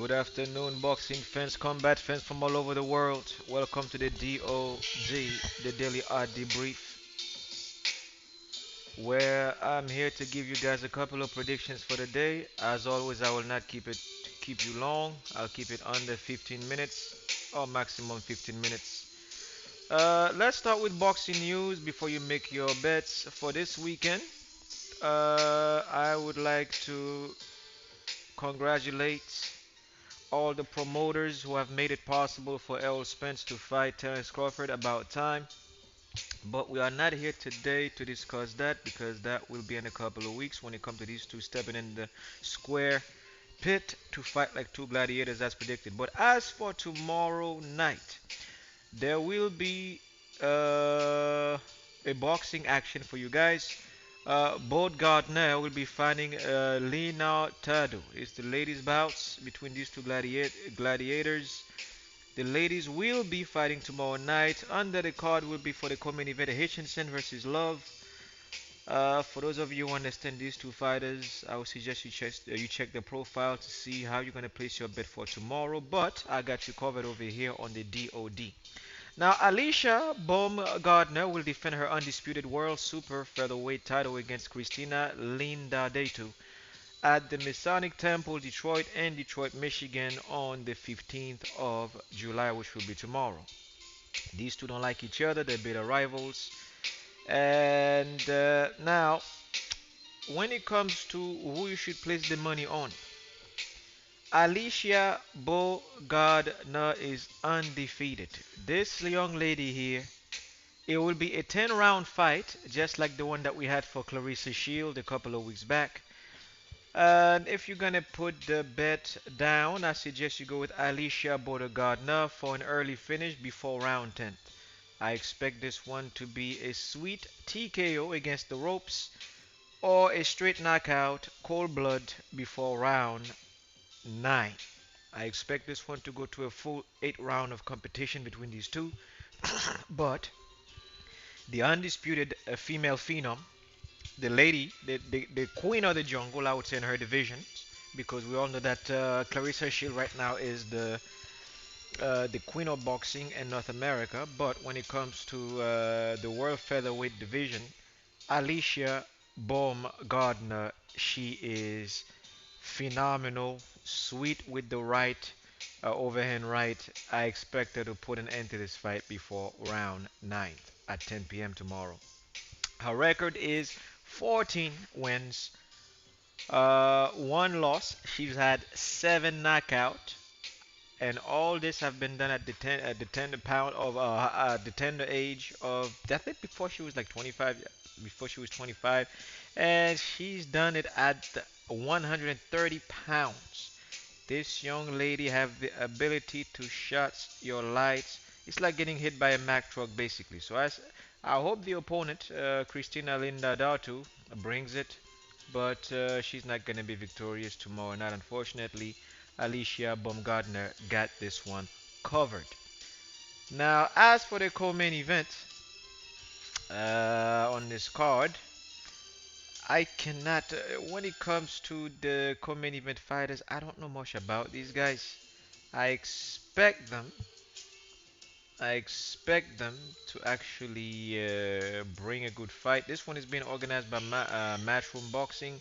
Good afternoon, boxing fans, combat fans from all over the world. Welcome to the DOD, the Daily Art Debrief, where I'm here to give you guys a couple of predictions for the day. As always, I will not keep you long. I'll keep it under 15 minutes or maximum 15 minutes. Let's start with boxing news before you make your bets for this weekend. I would like to congratulate all the promoters who have made it possible for Errol Spence to fight Terence Crawford. About time. But we are not here today to discuss that because that will be in a couple of weeks when it comes to these two stepping in the square pit to fight like two gladiators as predicted. But as for tomorrow night, there will be a boxing action for you guys. Both Gardner will be fighting Lina Tado. It's the ladies' bouts between these two gladiators. The ladies will be fighting tomorrow night. Under the card will be for the co-main event Hitchinson versus Love. For those of you who understand these two fighters, I would suggest you check the profile to see how you're gonna place your bet for tomorrow. But I got you covered over here on the DOD. Now, Alicia Baumgardner will defend her undisputed world super featherweight title against Christina Lindadetu at the Masonic Temple, Detroit, and Detroit, Michigan on the 15th of July, which will be tomorrow. These two don't like each other, they're bitter rivals. And now, when it comes to who you should place the money on, Alicia Bogardner is undefeated. This young lady here, it will be a 10 round fight, just like the one that we had for Clarissa Shield a couple of weeks back. And if you're gonna put the bet down, I suggest you go with Alicia Bogardner for an early finish before round 10. I expect this one to be a sweet TKO against the ropes or a straight knockout, cold blood before round 9. I expect this one to go to a full 8 round of competition between these two. But the undisputed female phenom, the lady, the queen of the jungle, I would say in her division, because we all know that Clarissa Shield right now is the queen of boxing in North America. But when it comes to the world featherweight division, Alicia Baumgardner, she is phenomenal, sweet with the right overhand right. I expect her to put an end to this fight before round 9 at 10 p.m. tomorrow. Her record is 14 wins, one loss. She's had seven knockout, and all this have been done at the tender pound of the tender age of I think before she was like 25, before she was 25, and she's done it at 130 pounds. This young lady have the ability to shut your lights. It's like getting hit by a Mack truck basically. So I hope the opponent, Christina Linda Datu, brings it, but she's not gonna be victorious tomorrow night, unfortunately. Alicia Baumgardner got this one covered. Now, as for the co-main event on this card, I cannot. When it comes to the co-main event fighters, I don't know much about these guys. I expect them. I expect them to actually bring a good fight. This one is being organized by Matchroom Boxing.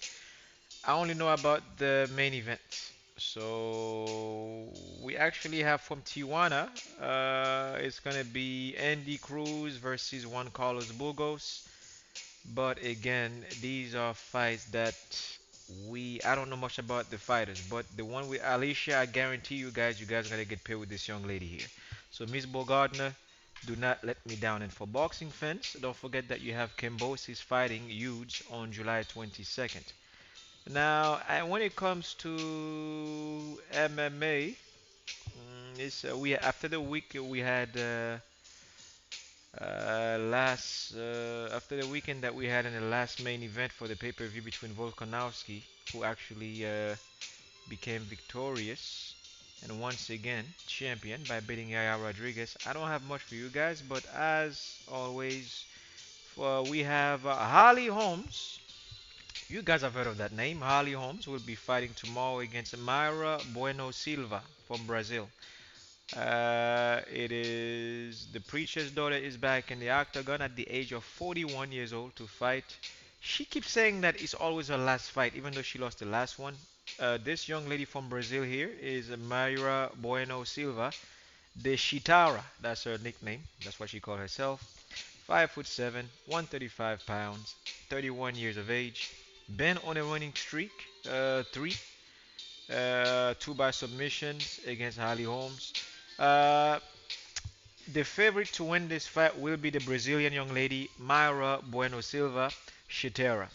I only know about the main event. So we actually have from Tijuana. It's gonna be Andy Cruz versus Juan Carlos Burgos. But again, these are fights that I don't know much about the fighters, but the one with Alicia, I guarantee you guys are gonna get paid with this young lady here. So Miss Bogardner, do not let me down. And for boxing fans, don't forget that you have Kimbosis fighting huge on July 22nd. Now, and when it comes to MMA, it's we after the week we had last after the weekend that we had in the last main event for the pay-per-view between Volkanovski, who actually became victorious and once again champion by beating Yaya Rodriguez. I don't have much for you guys, but as always, we have Holly Holmes You guys have heard of that name. Holly Holmes will be fighting tomorrow against Mayra Bueno Silva from Brazil. It is the preacher's daughter is back in the octagon at the age of 41 years old to fight. She keeps saying that it's always her last fight, even though she lost the last one. This young lady from Brazil here is Mayra Bueno Silva de Chitara. That's her nickname. That's what she called herself. 5 foot 7, 135 pounds, 31 years of age. Been on a winning streak, three, two by submissions against Holly Holmes. Uh, the favorite to win this fight will be the Brazilian young lady Mayra Bueno Silva Chitera.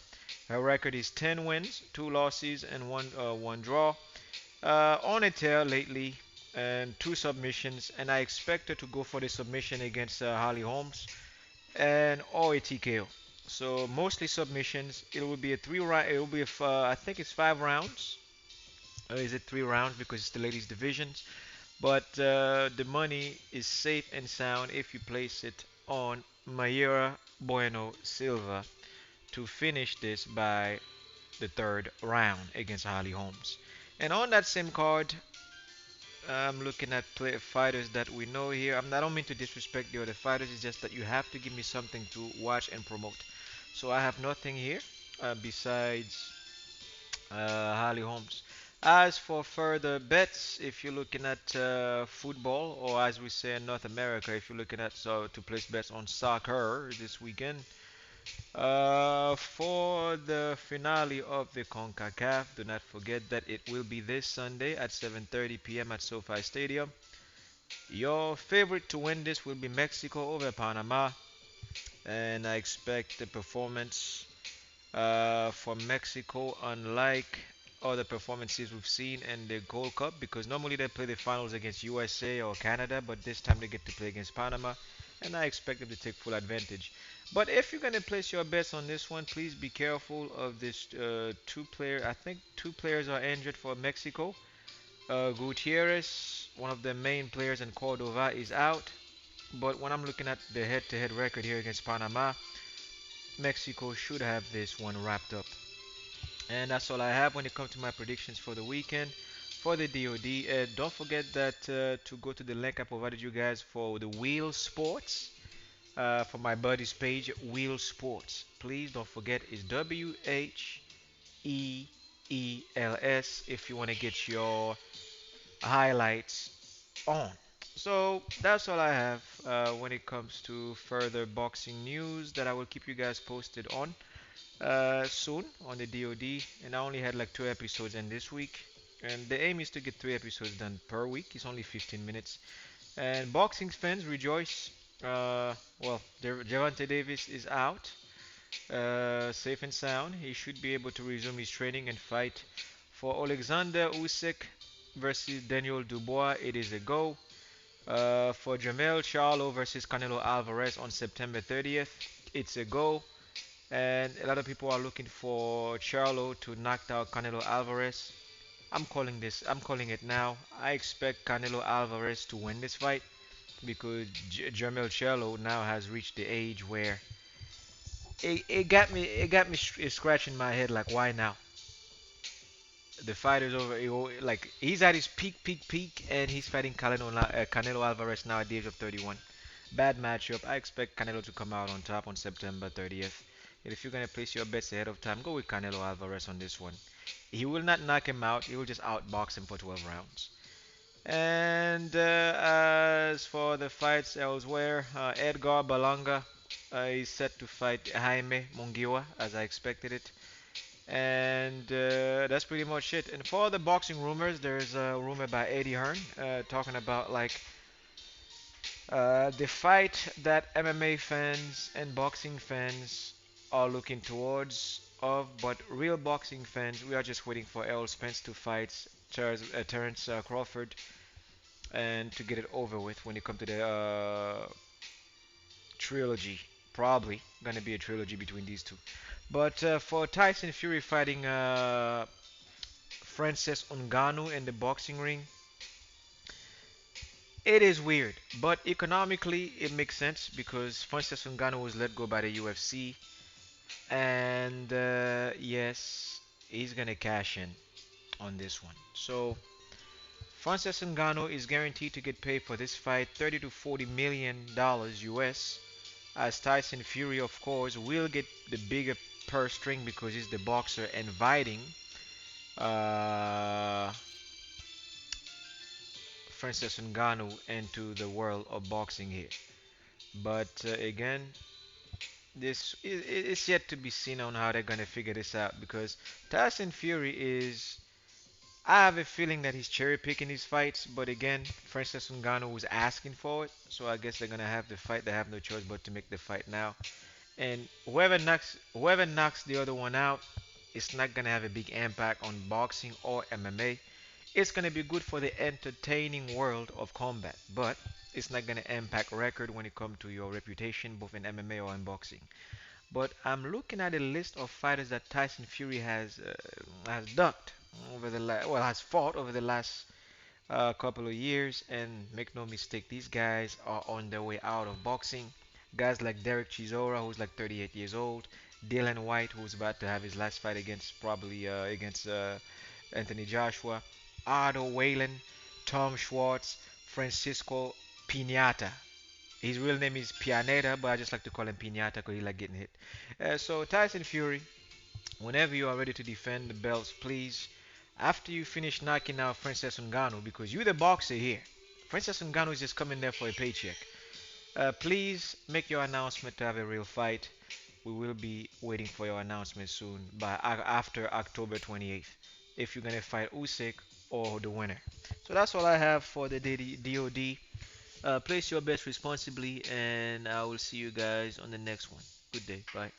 Her record is 10 wins, 2 losses, and one draw. On a tear lately, and 2 submissions, and I expect her to go for the submission against Holly Holmes and or a TKO. So mostly submissions. It will be a three round. It will be I think it's 5 rounds. Is it 3 rounds because it's the ladies divisions? But the money is safe and sound if you place it on Mayra Bueno Silva to finish this by the third round against Holly Holmes. And on that same card, I'm looking at fighters that we know here. I don't mean to disrespect the other fighters. It's just that you have to give me something to watch and promote. So I have nothing here besides Holly Holmes. As for further bets, if you're looking at football, or as we say in North America, if you're looking at to place bets on soccer this weekend, for the finale of the Concacaf, do not forget that it will be this Sunday at 7:30 p.m. at SoFi Stadium. Your favorite to win this will be Mexico over Panama, and I expect the performance for Mexico, unlike other performances we've seen in the Gold Cup, because normally they play the finals against USA or Canada, but this time they get to play against Panama, and I expect them to take full advantage. But if you're gonna place your bets on this one, please be careful of this two-player. I think 2 players are injured for Mexico. Gutierrez, one of the main players, and Cordova is out. But when I'm looking at the head-to-head record here against Panama, Mexico should have this one wrapped up. And that's all I have when it comes to my predictions for the weekend for the DoD. Don't forget that to go to the link I provided you guys for the Wheel Sports, for my buddy's page, Wheel Sports. Please don't forget it's WHEELS if you want to get your highlights on. So that's all I have when it comes to further boxing news that I will keep you guys posted on soon on the DoD. And I only had like 2 episodes in this week. And the aim is to get 3 episodes done per week. It's only 15 minutes. And boxing fans rejoice. Well, Javante Davis is out, safe and sound. He should be able to resume his training and fight for Alexander Usyk versus Daniel Dubois. It is a go. For Jamel Charlo versus Canelo Alvarez on September 30th, it's a go. And a lot of people are looking for Charlo to knock out Canelo Alvarez. I'm calling this. I'm calling it now. I expect Canelo Alvarez to win this fight because Jamel Charlo now has reached the age where it got me scratching my head like why now? The fight is over. Like he's at his peak, and he's fighting Canelo Alvarez now at the age of 31. Bad matchup. I expect Canelo to come out on top on September 30th. And if you're gonna place your bets ahead of time, go with Canelo Alvarez on this one. He will not knock him out. He will just outbox him for 12 rounds. And as for the fights elsewhere, Edgar Balanga is set to fight Jaime Mungiwa as I expected it. And that's pretty much it. And for the boxing rumors, there's a rumor by Eddie Hearn talking about like the fight that MMA fans and boxing fans are looking towards of, but real boxing fans, we are just waiting for Errol Spence to fight Terence Crawford and to get it over with when it comes to the trilogy. Probably gonna be a trilogy between these two. But for Tyson Fury fighting Francis Ngannou in the boxing ring, it is weird. But economically, it makes sense because Francis Ngannou was let go by the UFC, and yes, he's gonna cash in on this one. So Francis Ngannou is guaranteed to get paid for this fight 30 to 40 million dollars US. As Tyson Fury, of course, will get the bigger purse string because he's the boxer inviting uh, Francis Ngannou into the world of boxing here. But again, it's yet to be seen on how they're gonna figure this out because Tyson Fury is. I have a feeling that he's cherry picking his fights, but again, Francis Ngannou was asking for it, so I guess they're gonna have the fight. They have no choice but to make the fight now. And whoever knocks the other one out, it's not gonna have a big impact on boxing or MMA. It's gonna be good for the entertaining world of combat, but it's not gonna impact record when it comes to your reputation, both in MMA or in boxing. But I'm looking at a list of fighters that Tyson Fury has ducked over has fought over the last couple of years. And make no mistake, these guys are on their way out of boxing. Guys like Derek Chisora, who's like 38 years old, Dylan White, who's about to have his last fight against probably against Anthony Joshua, Otto Whalen, Tom Schwartz, Francisco Pinata. His real name is Pianeta, but I just like to call him Pinata because he like getting hit. So Tyson Fury, whenever you are ready to defend the belts, please, after you finish knocking out Francis Ngannou, because you're the boxer here. Francis Ngannou is just coming there for a paycheck. Please make your announcement to have a real fight. We will be waiting for your announcement soon by after October 28th. If you're gonna fight Usyk or the winner. So that's all I have for the DOD. Place your bets responsibly, and I will see you guys on the next one. Good day. Bye.